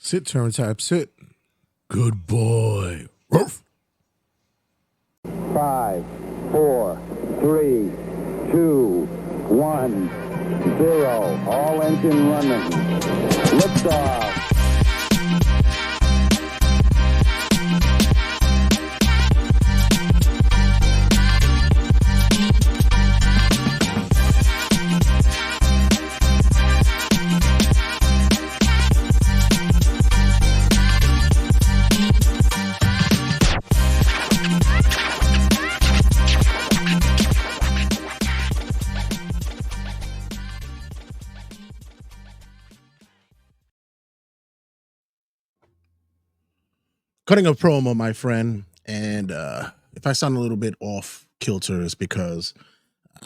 Sit, turn type, sit. Good boy. Ruff. 5, 4, 3, 2, 1, 0. All engine running. Liftoff. Cutting a promo, my friend. And if I sound a little bit off kilter, it's because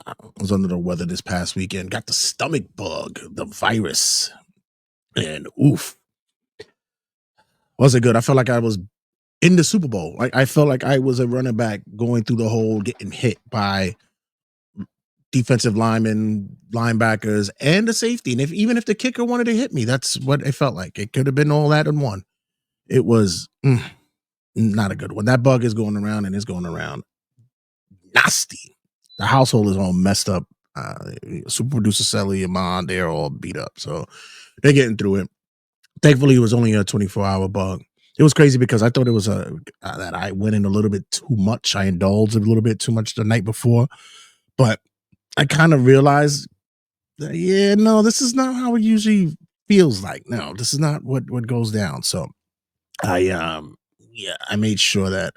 I was under the weather this past weekend. Got the stomach bug, the virus. And oof. Wasn't good. I felt like I was in the Super Bowl. I felt like I was a running back going through the hole, getting hit by defensive linemen, linebackers, and the safety. And even if the kicker wanted to hit me, that's what it felt like. It could have been all that in one. It was not a good one. That bug is going around and it's going around nasty. The household is all messed up. Super producer Sally and Mom, they're all beat up. So they're getting through it. Thankfully, it was only a 24-hour bug. It was crazy because I thought it was that I went in a little bit too much. I indulged a little bit too much the night before. But I kind of realized that, this is not how it usually feels like. No, this is not what goes down. So I made sure that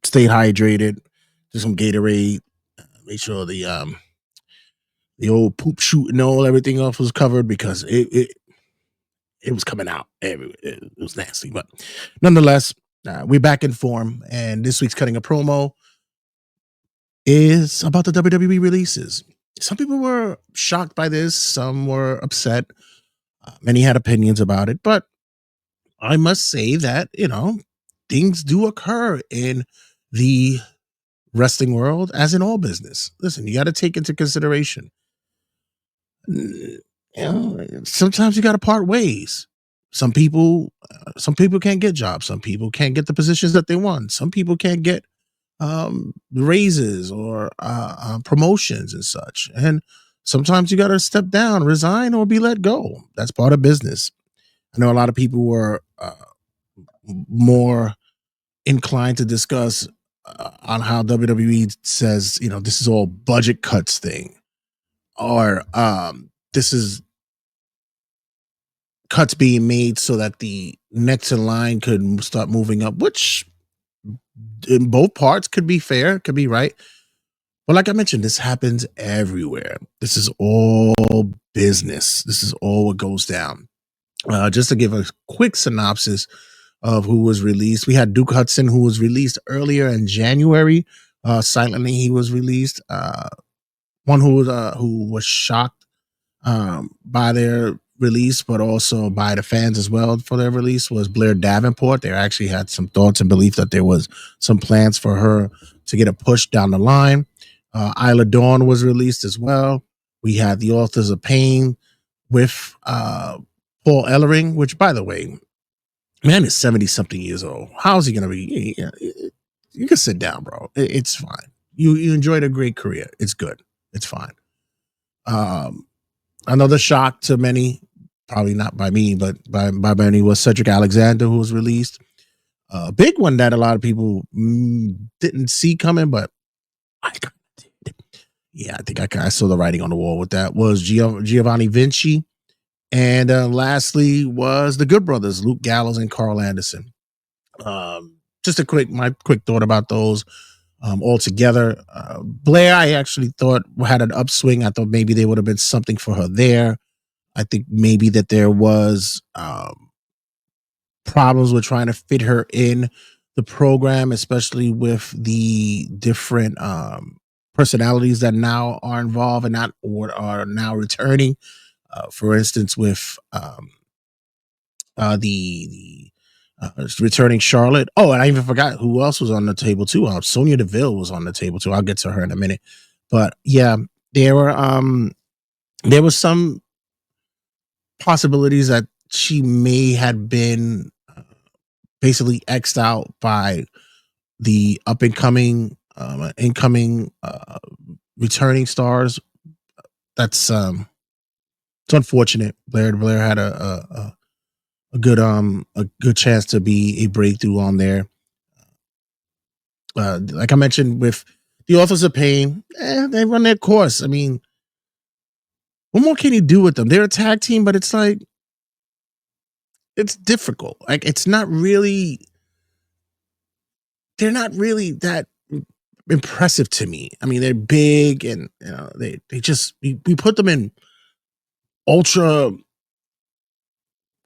stayed hydrated, did some Gatorade, made sure the old poop chute and everything else was covered because it was coming out everywhere. It was nasty, but nonetheless, we're back in form. And this week's Cutting a Promo is about the WWE releases. Some people were shocked by this. Some were upset. Many had opinions about it, but I must say that, things do occur in the wrestling world as in all business. Listen, you got to take into consideration. Sometimes you got to part ways. Some people can't get jobs. Some people can't get the positions that they want. Some people can't get raises or promotions and such. And sometimes you got to step down, resign, or be let go. That's part of business. I know a lot of people were more inclined to discuss on how WWE says, this is all budget cuts thing, or this is cuts being made so that the next in line could start moving up, which in both parts could be fair, could be right. But like I mentioned, this happens everywhere. This is all business. This is all what goes down. Just to give a quick synopsis of who was released. We had Duke Hudson, who was released earlier in January. Silently, he was released. One who was shocked by their release, but also by the fans as well for their release, was Blair Davenport. They actually had some thoughts and belief that there was some plans for her to get a push down the line. Isla Dawn was released as well. We had the Authors of Pain with Paul Ellering, which, by the way, man is 70-something years old. How is he going to be? You can sit down, bro. It's fine. You enjoyed a great career. It's good. It's fine. Another shock to many, probably not by me, but by many, was Cedric Alexander, who was released. A big one that a lot of people didn't see coming, but I did. Yeah, I think I saw the writing on the wall with that, was Giovanni Vinci. And lastly was the Good Brothers, Luke Gallows and Carl Anderson. Just my quick thought about those altogether. Blair, I actually thought had an upswing. I thought maybe there would have been something for her there. I think maybe that there was problems with trying to fit her in the program, especially with the different personalities that now are involved and not or are now returning. For instance, with the returning Charlotte. Oh, and I even forgot who else was on the table too. Sonya Deville was on the table too. I'll get to her in a minute. But yeah, there were some possibilities that she may have been basically xed out by the up and coming, incoming, returning stars. That's it's unfortunate. Blair had a good chance to be a breakthrough on there. Like I mentioned with the Authors of Pain, they run their course. I mean, what more can you do with them? They're a tag team, but it's like it's difficult. Like it's not really. They're not really that impressive to me. I mean, they're big and they just we put them in ultra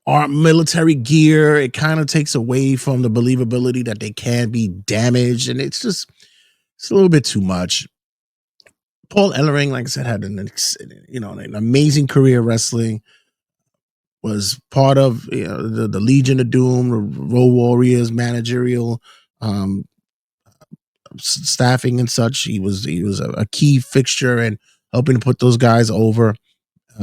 armed military gear. It kind of takes away from the believability that they can be damaged, and it's a little bit too much. Paul Ellering, like I said, had an amazing career wrestling. Was part of the Legion of Doom, the Road Warriors, managerial staffing and such. He was a key fixture and helping to put those guys over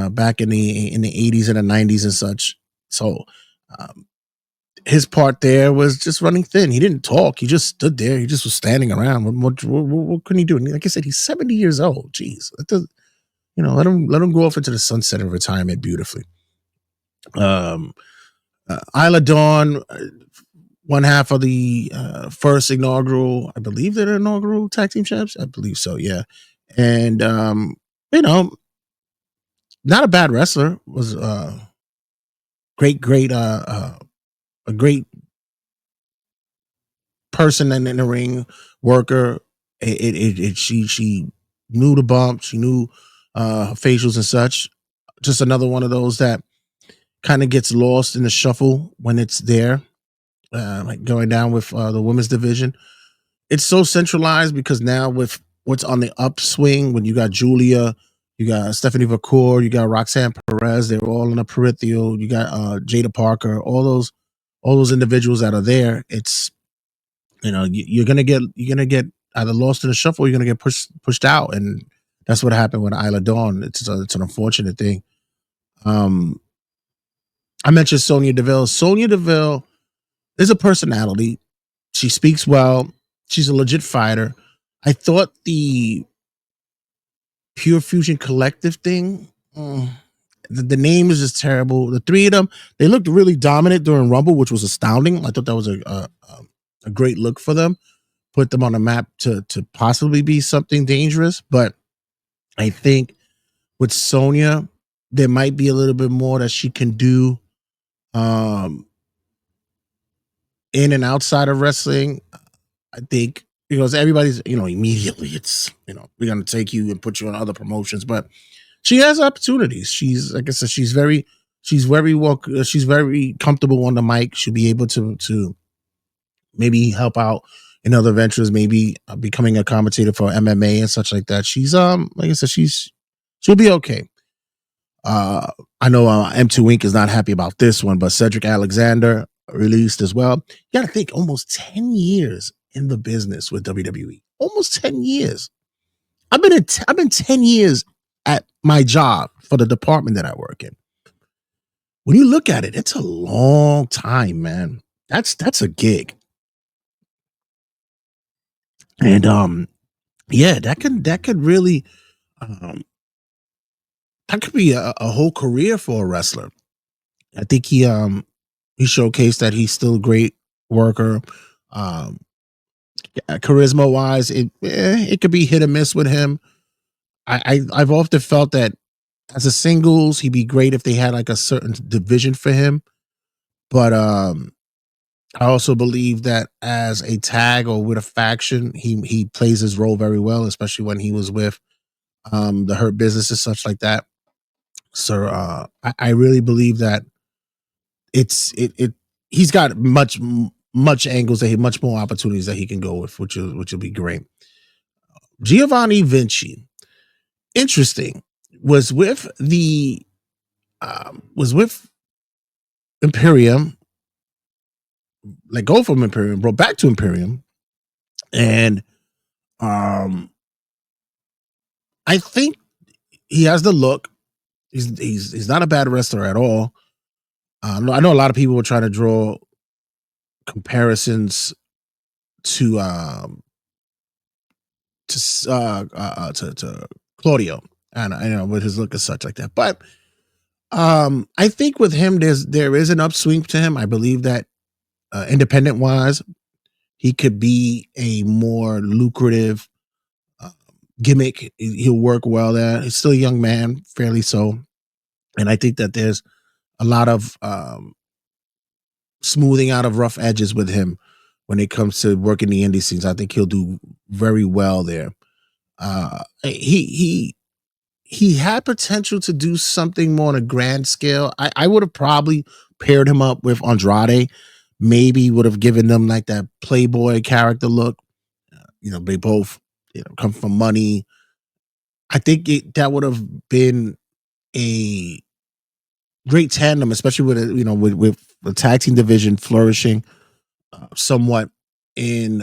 back in the 80s and the 90s and such. So his part there was just running thin. He didn't talk. He just stood there. He just was standing around. What couldn't he do? And like I said, he's 70 years old. Jeez, let him go off into the sunset and retirement beautifully. Isla Dawn, one half of the first inaugural, I believe they're inaugural tag team champs. I believe so, yeah. And not a bad wrestler. Was great a great person in the ring, worker. She knew the bump, she knew facials and such. Just another one of those that kind of gets lost in the shuffle when it's there. Like going down with the women's division. It's so centralized because now with what's on the upswing, when you got Julia, you got Stephanie Vacour, you got Roxanne Perez, they're all in a peripheral. You got Jada Parker, all those individuals that are there. It's you're gonna get either lost in the shuffle, or you're gonna get pushed out, and that's what happened with Isla Dawn. It's an unfortunate thing. I mentioned Sonya Deville. Sonya Deville is a personality. She speaks well. She's a legit fighter. I thought the Pure Fusion Collective thing, the name is just terrible. The three of them, they looked really dominant during Rumble, which was astounding. I thought that was a great look for them. Put them on a map to possibly be something dangerous. But I think with Sonya, there might be a little bit more that she can do in and outside of wrestling. I think because everybody's, immediately it's, we're going to take you and put you on other promotions, but she has opportunities. She's, like I said, she's very comfortable on the mic. She'll be able to maybe help out in other ventures, maybe becoming a commentator for MMA and such like that. She's, like I said, she'll be okay. I know M2 Inc. is not happy about this one, but Cedric Alexander released as well. You got to think almost 10 years in the business with WWE. Almost 10 years. I've been 10 years at my job for the department that I work in. When you look at it, it's a long time, man. That's a gig. And yeah, that could really that could be a whole career for a wrestler. I think he showcased that he's still a great worker. Charisma wise, it could be hit or miss with him. I've often felt that as a singles, he'd be great if they had like a certain division for him. But I also believe that as a tag or with a faction, he plays his role very well, especially when he was with the Hurt Business and such like that. So I really believe that he's got much angles that much more opportunities that he can go with, which will be great. Giovanni Vinci, interesting, was with Imperium, let go from Imperium, brought back to Imperium, and I think he has the look. He's not a bad wrestler at all. I know a lot of people were trying to draw comparisons to to Claudio, and I know with his look and such like that. But I think with him, there is an upswing to him. I believe that independent wise, he could be a more lucrative uh, gimmick. He'll work well there. He's still a young man, fairly so, and I think that there's a lot of smoothing out of rough edges with him when it comes to working the indie scenes. I think he'll do very well there. He had potential to do something more on a grand scale. I would have probably paired him up with Andrade. Maybe would have given them like that playboy character look. They both come from money. I think that would have been a great tandem, especially with the tag team division flourishing somewhat in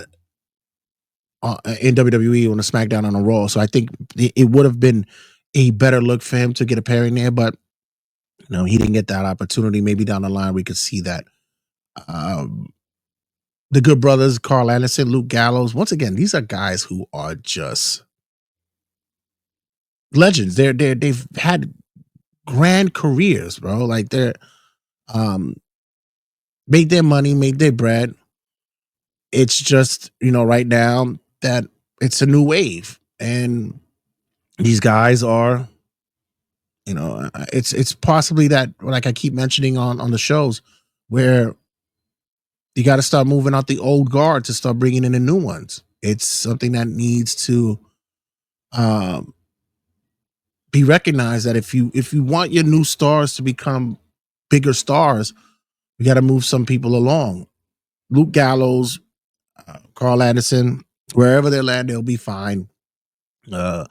in WWE on a SmackDown on a Raw. So I think it would have been a better look for him to get a pairing there, but he didn't get that opportunity. Maybe down the line we could see that. Um, the Good Brothers, Carl Anderson, Luke Gallows. Once again, these are guys who are just legends. They've had grand careers, bro. Like they're um made their money, made their bread. It's just, right now that it's a new wave. And these guys are, it's possibly that, like I keep mentioning on the shows, where you got to start moving out the old guard to start bringing in the new ones. It's something that needs to um, be recognized, that if you want your new stars to become bigger stars, you got to move some people along. Luke Gallows, Carl Anderson, wherever they land, they'll be fine. Uh,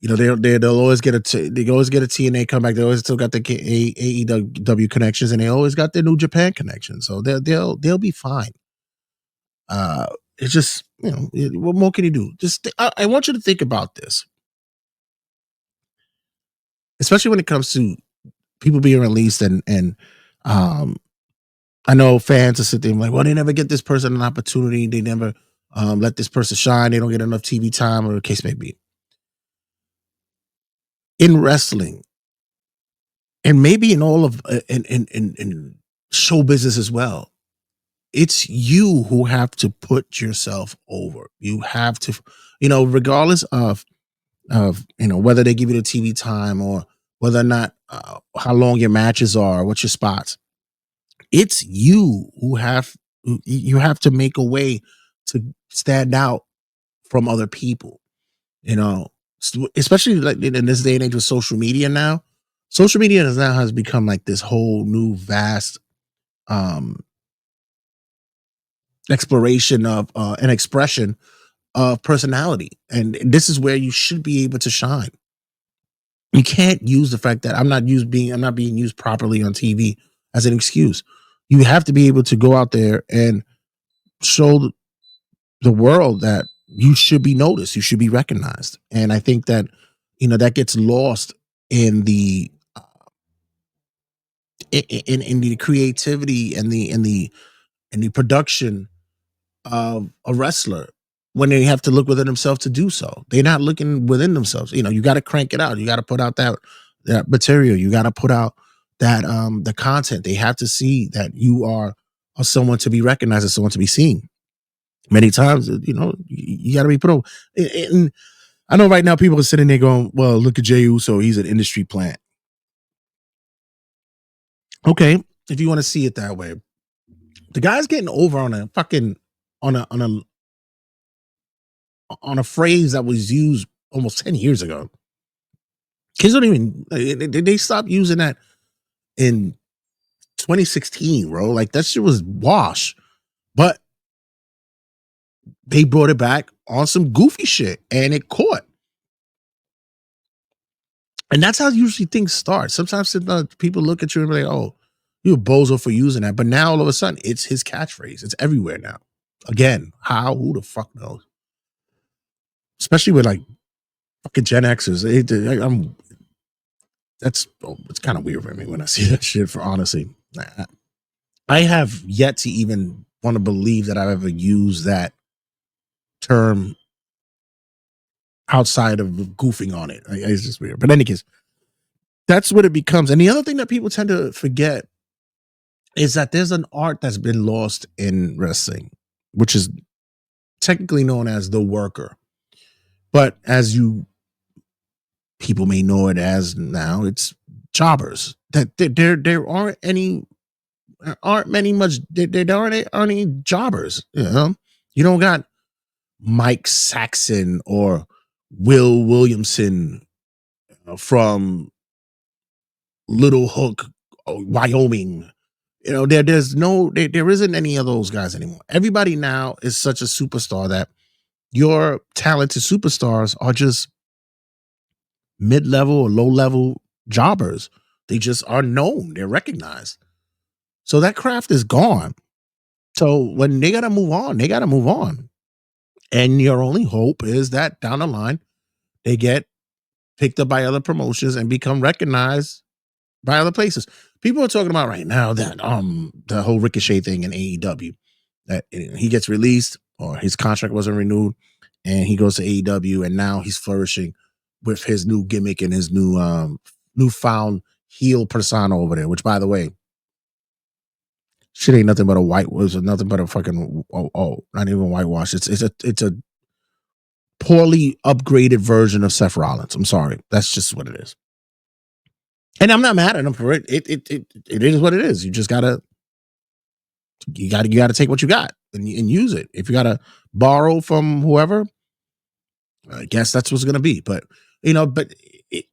they'll always get they always get a TNA comeback. They always still got the AEW connections, and they always got their New Japan connection. So they'll be fine. It's just, what more can you do? I want you to think about this, especially when it comes to people being released, and um, I know fans are sitting there like, well, they never get this person an opportunity. They never let this person shine. They don't get enough TV time, or the case may be. In wrestling, and maybe in all of in show business as well, it's you who have to put yourself over. You have to, regardless of whether they give you the TV time, or whether or not how long your matches are, what's your spots. It's you have to make a way to stand out from other people. Especially like in this day and age with social media now. Social media has become like this whole new vast um exploration of an expression of personality, and this is where you should be able to shine. You can't use the fact that I'm not being used properly on TV as an excuse. You have to be able to go out there and show the world that you should be noticed, you should be recognized. And I think that that gets lost in the in the creativity and the production of a wrestler, when they have to look within themselves to do so. They're not looking within themselves. You got to crank it out. You got to put out that material. You got to put out that the content. They have to see that you are someone to be recognized, as someone to be seen. Many times, you got to be put over. And I know right now people are sitting there going, well, look at Jey Uso. He's an industry plant. Okay, if you want to see it that way. The guy's getting over on a fucking on a phrase that was used almost 10 years ago. Kids don't even they stopped using that in 2016, bro. Like that shit was wash. But they brought it back on some goofy shit, and it caught. And that's how usually things start. Sometimes people look at you and be like, oh, you're a bozo for using that. But now all of a sudden, it's his catchphrase. It's everywhere now. Again, how? Who the fuck knows? Especially with like fucking Gen Xers. It's kind of weird for me when I see that shit, for honesty. I have yet to even want to believe that I've ever used that term outside of goofing on it. It's just weird. But in any case, that's what it becomes. And the other thing that people tend to forget is that there's an art that's been lost in wrestling, which is technically known as the worker. But as you people may know it as now, it's jobbers. That there aren't many much there aren't any jobbers. You know, you don't got Mike Saxon or Will Williamson from Little Hook, Wyoming. You know, there isn't any of those guys anymore. Everybody now is such a superstar that your talented superstars are just mid-level or low-level jobbers. They just are known, they're recognized. So that craft is gone. So when they gotta move on, they gotta move on. And your only hope is that down the line, they get picked up by other promotions and become recognized by other places. People are talking about right now that the whole Ricochet thing in AEW, that he gets released or his contract wasn't renewed and he goes to AEW and now he's flourishing with his new gimmick and his newfound heel persona over there, which by the way, shit ain't nothing but a nothing but a fucking not even whitewash. It's a poorly upgraded version of Seth Rollins. I'm sorry. That's just what it is. And I'm not mad at him for it. It is what it is. You just gotta take what you got and use it. If you gotta borrow from whoever, I guess that's what's gonna be. But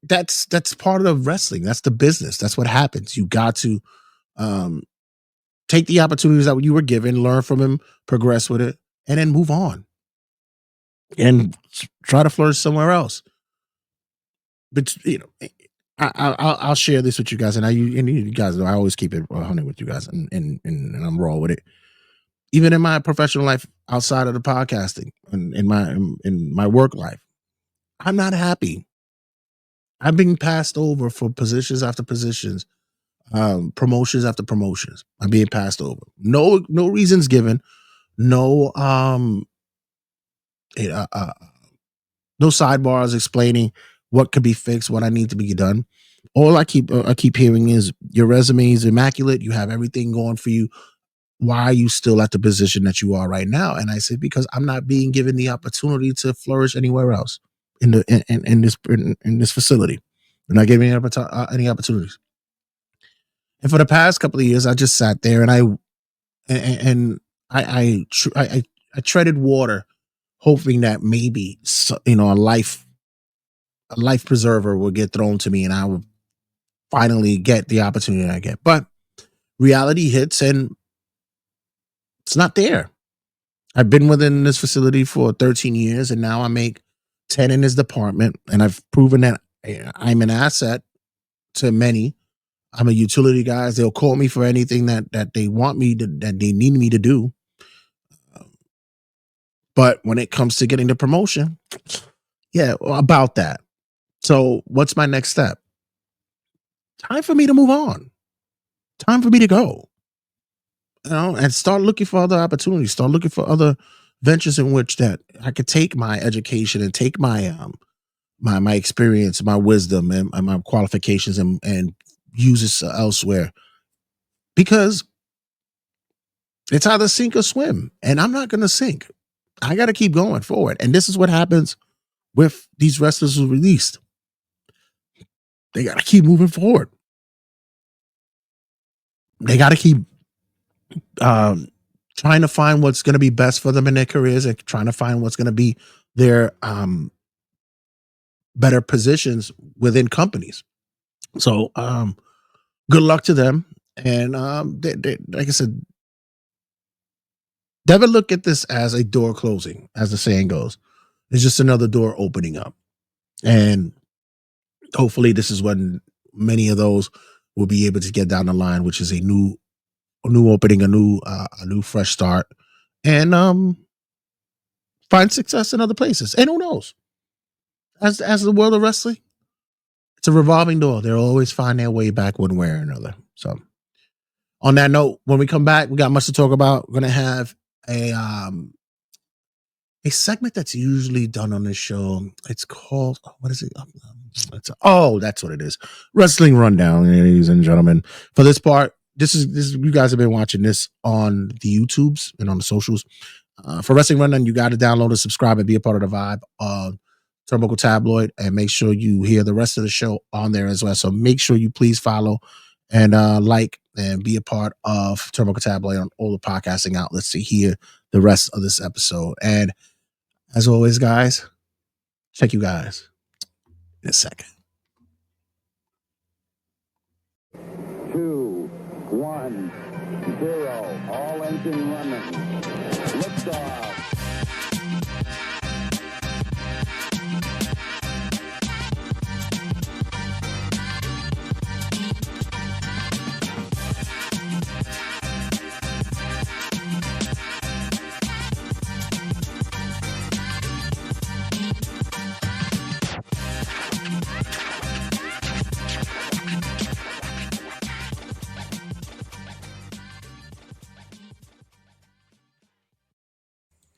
that's part of wrestling. That's the business. That's what happens. You got to take the opportunities that you were given, learn from him, progress with it, and then move on and try to flourish somewhere else. But I'll share this with you guys, and you guys know I always keep it 100 with you guys, and I'm raw with it. Even in my professional life, outside of the podcasting, and in my work life, I'm not happy. I'm being passed over for positions after positions, promotions after promotions. I'm being passed over. No reasons given. No no sidebars explaining what could be fixed, what I need to be done. All I keep hearing is your resume is immaculate. You have everything going for you. Why are you still at the position that you are right now? And I said, because I'm not being given the opportunity to flourish anywhere else in this facility. They're not giving me any opportunities. And for the past couple of years, I just sat there and I treaded water, hoping that maybe a life preserver will get thrown to me and I will finally get the opportunity I get. But reality hits and it's not there. I've been within this facility for 13 years and now I make 10 in this department. And I've proven that I'm an asset to many. I'm a utility guy. They'll call me for anything that they want me to, that they need me to do. But when it comes to getting the promotion, yeah, about that. So what's my next step? Time for me to move on. Time for me to go. And start looking for other opportunities. Start looking for other ventures in which that I could take my education and take my my experience, my wisdom, and my qualifications, and use this elsewhere. Because it's either sink or swim, and I'm not going to sink. I got to keep going forward, and this is what happens with these wrestlers who released. They got to keep moving forward. They got to keep trying to find what's going to be best for them in their careers and trying to find what's going to be their better positions within companies. So good luck to them. And like I said, never look at this as a door closing, as the saying goes. It's just another door opening up. And hopefully this is when many of those will be able to get down the line, which is a new opening, a new fresh start, and find success in other places. And who knows? As the world of wrestling, it's a revolving door. They'll always find their way back one way or another. So On that note, when we come back, we got much to talk about. We're gonna have a segment that's usually done on this show. It's called, what is it? That's what it is. Wrestling Rundown, ladies and gentlemen. For this part, this is you guys have been watching this on the YouTubes and on the socials. For Wrestling Rundown, you got to download and subscribe and be a part of the vibe of Turnbuckle Tabloid, and make sure you hear the rest of the show on there as well. So make sure you please follow and like and be a part of Turnbuckle Tabloid on all the podcasting outlets to hear the rest of this episode. And as always, guys, check you guys in a second. 2, 1, 0. All engine running. Liftoff.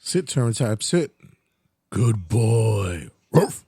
Sit, turn type, sit. Good boy. Ruff.